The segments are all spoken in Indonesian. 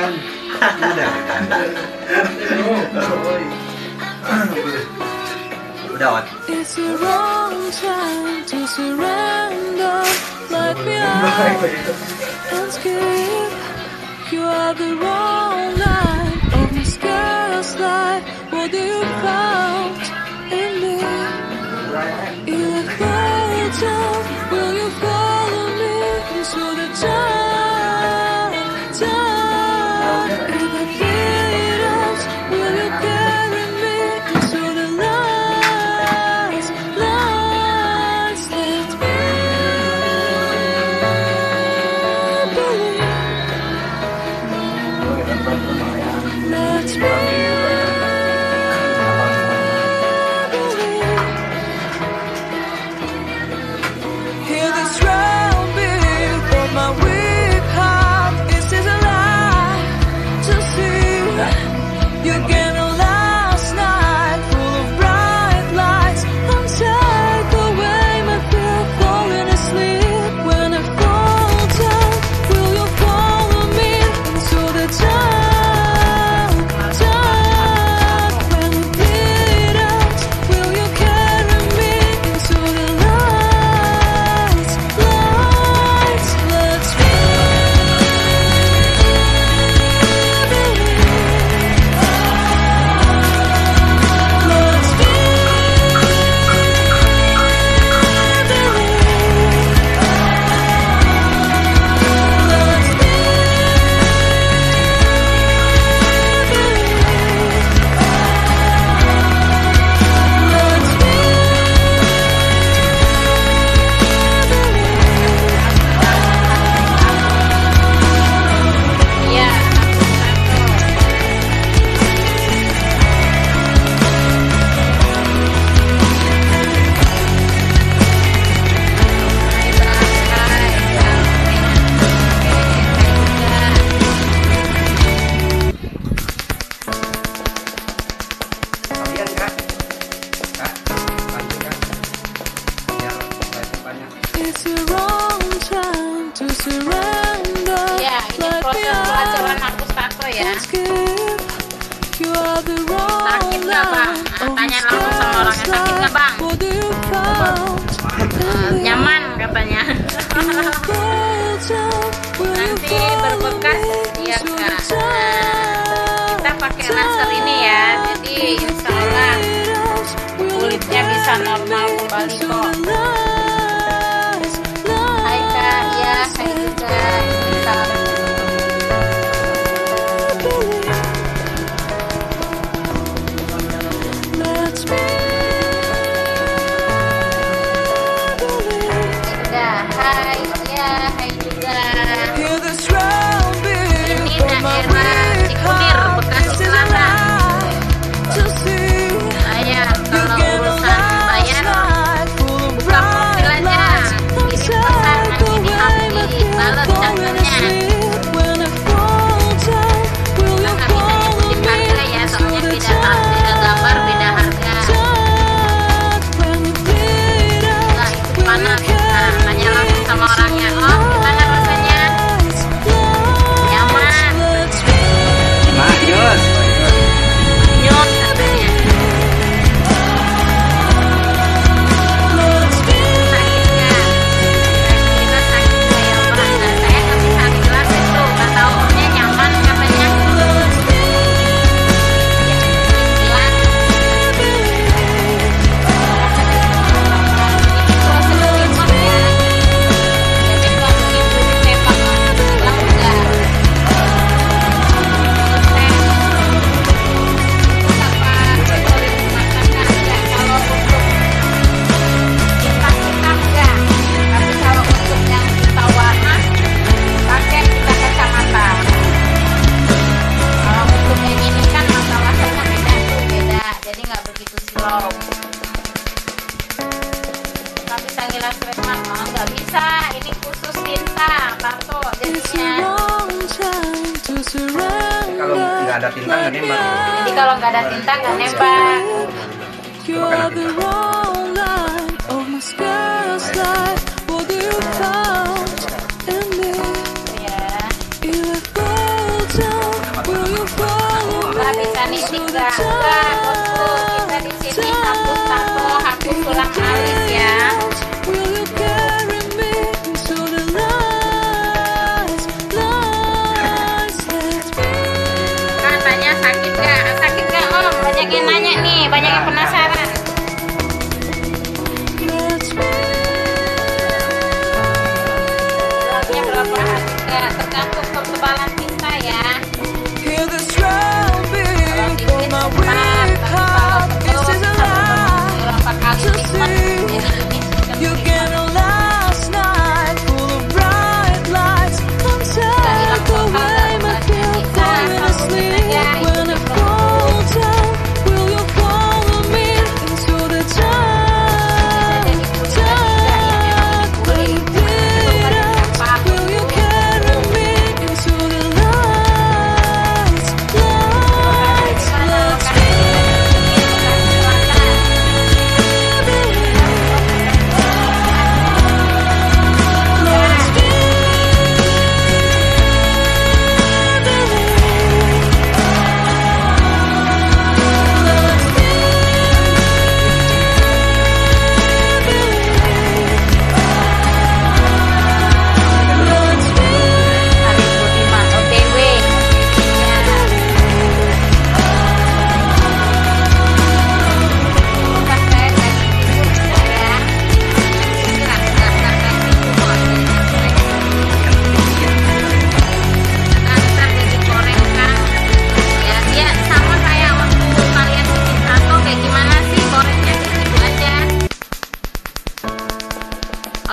kan. Udah Wan. It's the wrong time to surrender. Let me out and skip. You are the wrong line of my scarce life. What do you found in me? You have fallen down. Will you follow me into the dark? If I bleed out, will you carry me into the light? Let me believe. Let me believe. Hear this round beat from my weak heart. Is this a lie to see? You gave me last night full of bright lights and take away my fear of falling asleep. When I fall down, will you follow me into the dark? When we bleed out, will you carry me into the light? Let's Kalian Kak. Kak, lanjutkan. Biar banyak. It's the wrong time to surrender. Ya, ini proses pelajaran hapus tato ya. You are the wrong Sakit nggak Bang? Tanya langsung sama orangnya, sakit nggak Bang? What do you found? Nyaman katanya. Nanti berbekas ya Kak. Kita pakai laser ini ya, jadi insya Allah kulitnya bisa normal kembali kok. Hai Kak, ya hai juga. Salam. Udah, hai ya hai juga. Ini daerah Cikunir, Bekasi Selatan. Saya kalau urusan bayar buka profil aja, kirim pesan nanti di Happy balas canggulnya. Nggak bisa nyebutin harga ya, soalnya beda gambar beda harga. Nah itu panas, nah tanya langsung sama orangnya. Oh gimana rasanya? Nyaman. Manyus. Nyot katanya. Sakit nggak? Kira sakit kayak apa? Nah, saya nggak bisa jelasin tuh. Nggak tahu pokoknya nyaman katanya. Bilang. Ini proses timbang ya. Jadi nggak mungkin dulu tembak lah enggak. Kalau nggak ada tinta nggak nembak. Jadi kalau nggak ada tinta nggak nembak. You are the wrong line of my scarce life. What do you found in me? Ya. You have fallen down.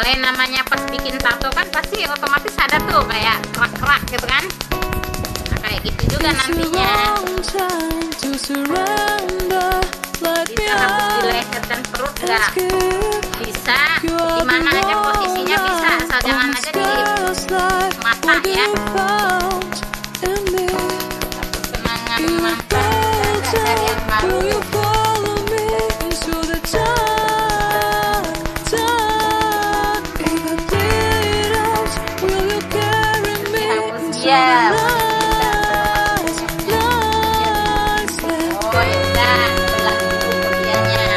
Kalau yang namanya pas bikin tato kan pasti otomatis ada tuh kayak kerak-kerak gitu kan. Nah, kayak gitu juga nantinya. Bisa rambut di leher dan perut nggak? Bisa di mana aja posisinya bisa, asal jangan aja di mata ya. Kenangan mantan dari yang baru. Ya, oh ya udah, belah dulu kuliahnya.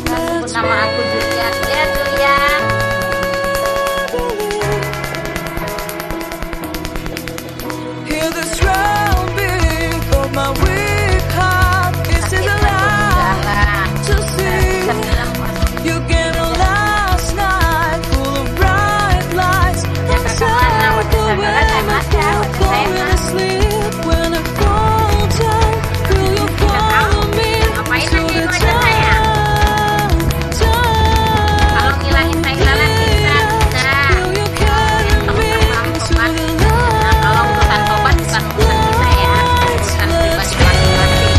Sebut nama aku Julia ya, Julia. Hear the throbbing of my weak heart. Is it alive to see you get a last night full of bright lights? Inside the way my feel falling asleep when I fall down. Will you follow me to the town? Kalau ngilangin tai lalat bisa. Will you carry me to the Nah, kalau urusan tobat bukan urusan kita ya, urusan pribadi masing-masing.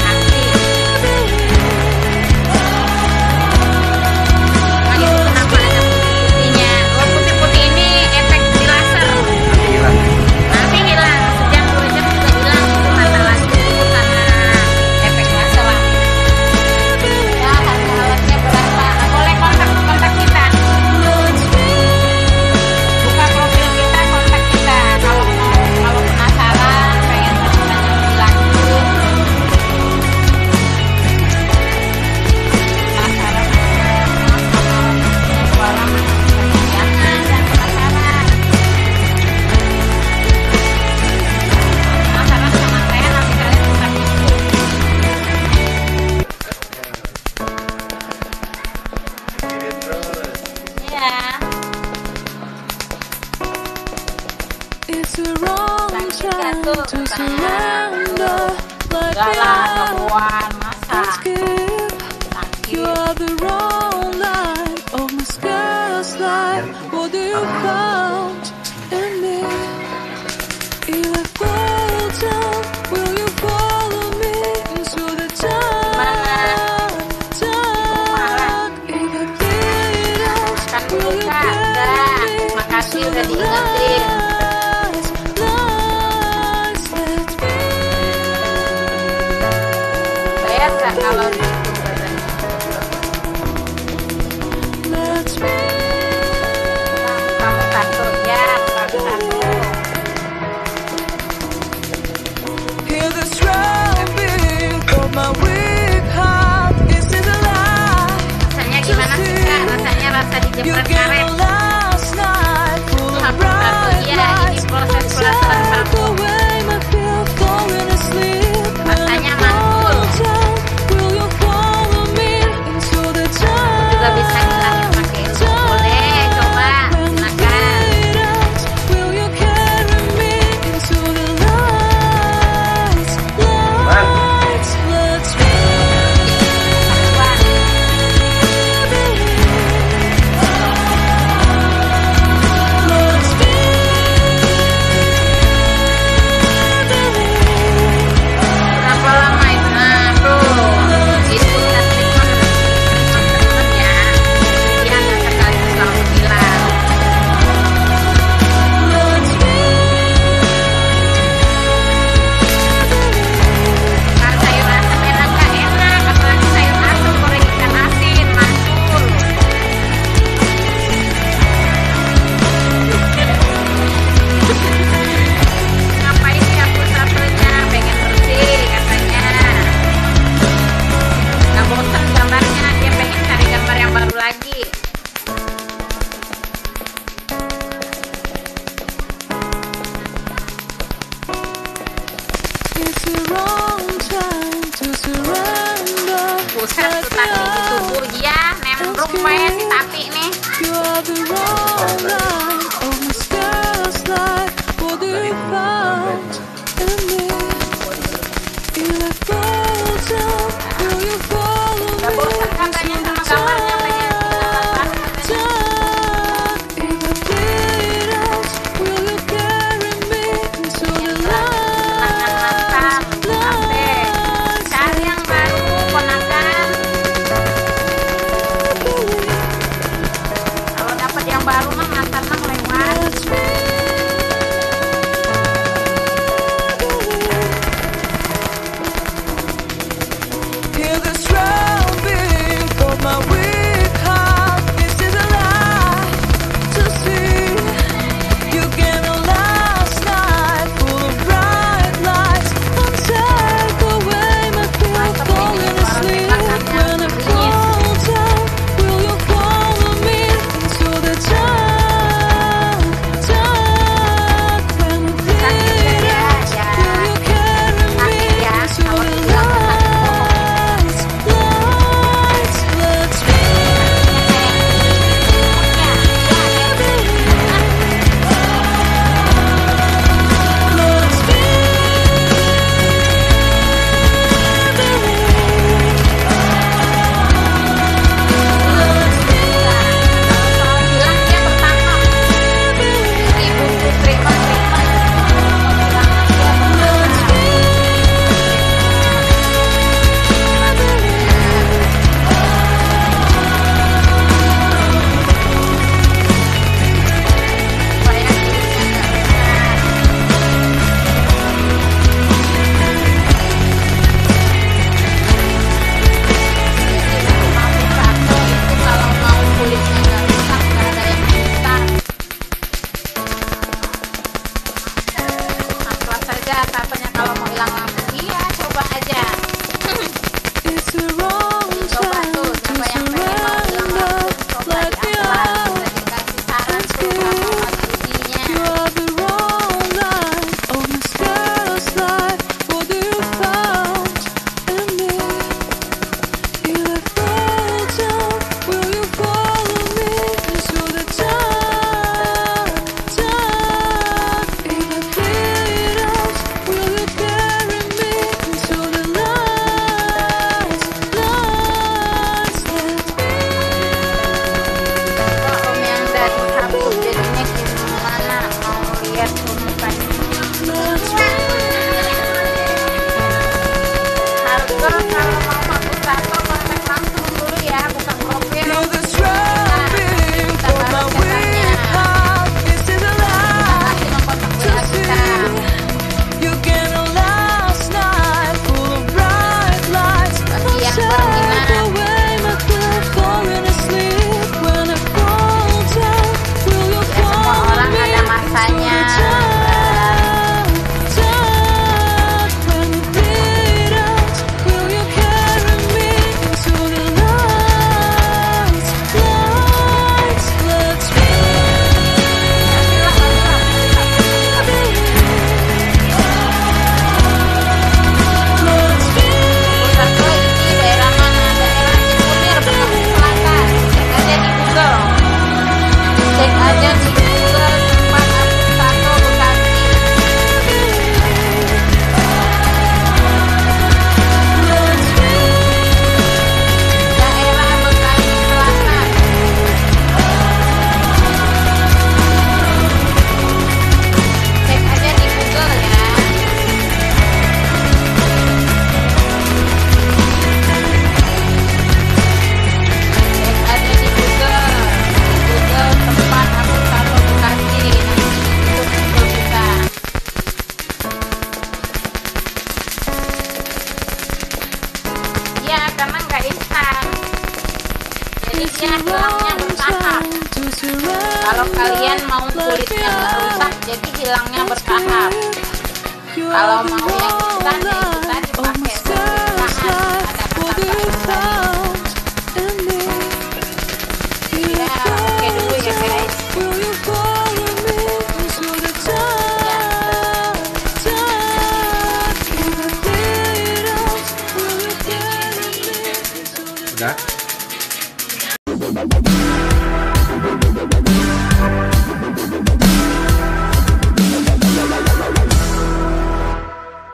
Nanti. Nah, itu kenapa ada putih-putihnya? Oh, putih-putih ini efek di laser. Hilang. Nanti hilang, sejam 2 jam juga hilang. Itu masalahnya itu karena efek laser lah. Ya, harga-harganya berapa? Nah, boleh kontak kita. Buka profil kita, kontak kita. Kalau penasaran, pengen tanya lebih lanjut. Penasaran jangan penasaran. Penasaran sama saya, nanti kalian bisa ikut. Ya. It's the wrong time to surrender. Like Enggak lah, the kebuan masa skip. You sakit. are the wrong line of my scarce life. What do you count in me? If I fall down, will you follow me into the dark? If I bleed out, Makan will dulu you Kak? carry Enggak. me Makasih to udah the diingetin. lights? Lights, let me. Bayar nggak kalau di situ badannya? Let me. Kamu tato ya, kamu tato. Hear the throbbing of my weak heart. Is it alive? Rasanya gimana sih Kak? Rasanya rasa You dijepret get karet. a last night full of Hapus tato, bright iya, ini lights. proses pelasaran Inside tato. the way my feel falling asleep. When Rasanya I fall mantul. down, will you follow me into the dark? Juga bisa ngilangin pakai itu. Boleh, coba. Silakan. Will you carry me into the lights? Lights, let's be. Wah, Let's be. berapa lama itu? Nah, bro, itu udah treatment ya. Dia nggak sekaligus langsung hilang. Let's be. Kan sayur asam enak nggak enak, apalagi sayur asam goreng ikan asin, mantul. Ngapain sih aku satunya? Pengen bersih katanya. Nggak bosan gambarnya, dia pengen cari gambar yang baru lagi. It's the wrong time to surrender. Buset tuh tadi di tubuh dia nembrung banget si tapi nih. You are the wrong line of my scarce life. What do you found in me? If I fall down, dia hilangnya bertahap. Kalau kalian mau kulitnya nggak rusak, jadi hilangnya bertahap. Kalau mau yang instan ya